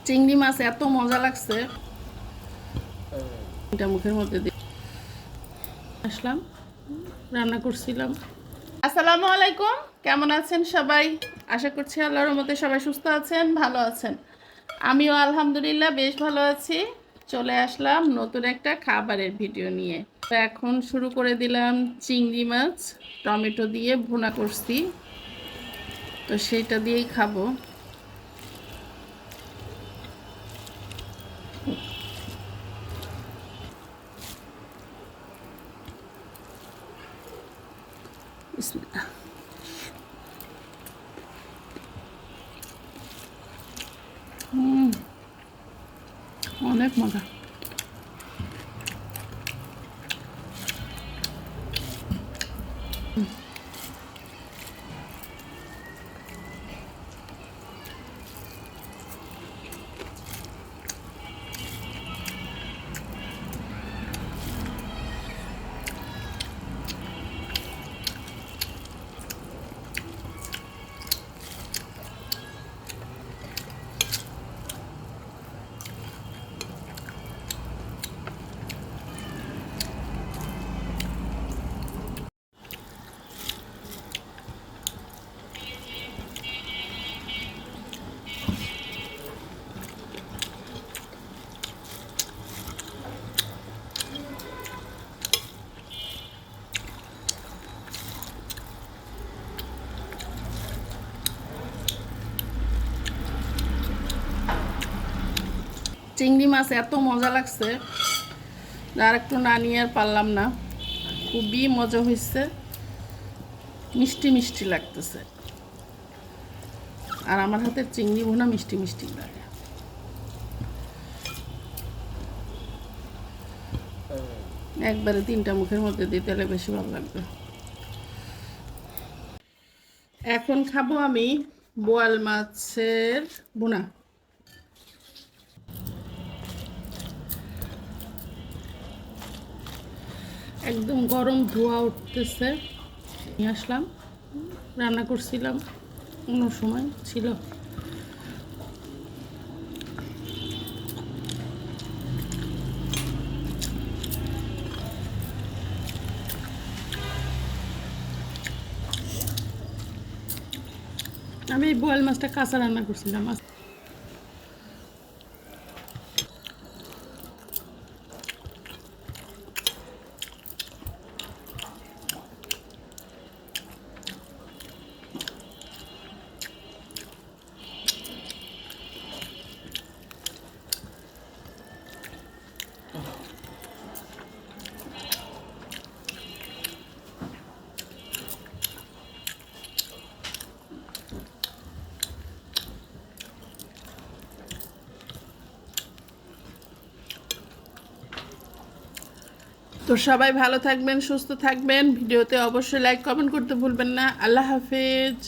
চিংড়ি মাছ এত মজা লাগছে, এটা মুখের মধ্যে দিয়ে আসলাম, রান্না করছিলাম। আসসালামু আলাইকুম, কেমন আছেন সবাই? আশা করছি আল্লাহর রহমতে সবাই সুস্থ আছেন, ভালো আছেন। আমিও আলহামদুলিল্লাহ বেশ ভালো আছি। চলে আসলাম নতুন একটা খাবারের ভিডিও নিয়ে। তো এখন শুরু করে দিলাম চিংড়ি মাছ টমেটো দিয়ে ভুনা করছি, তো সেইটা দিয়েই খাবো। বিসমিল্লাহ। অনেক মজা। চিংড়ি মাছ এত মজা লাগছে, আর একটু না নিয়ে আর পারলাম না। খুবই মজা হয়েছে, মিষ্টি মিষ্টি লাগতেছে। আর আমার হাতের চিংড়ি ভুনা মিষ্টি মিষ্টি লাগে। একবারে তিনটা মুখের মধ্যে দিতে হলে বেশি ভালো লাগবে। এখন খাবো আমি বোয়াল মাছের ভুনা। একদম গরম ধোয়া উঠতেছে, নিয়ে আসলাম, রান্না করছিলাম, অন্য সময় ছিল। আমি এই বোয়াল মাছটা কাঁচা রান্না করছিলাম। তো সবাই ভালো থাকবেন, সুস্থ থাকবেন। ভিডিওতে অবশ্যই লাইক কমেন্ট করতে ভুলবেন না। আল্লাহ হাফেজ।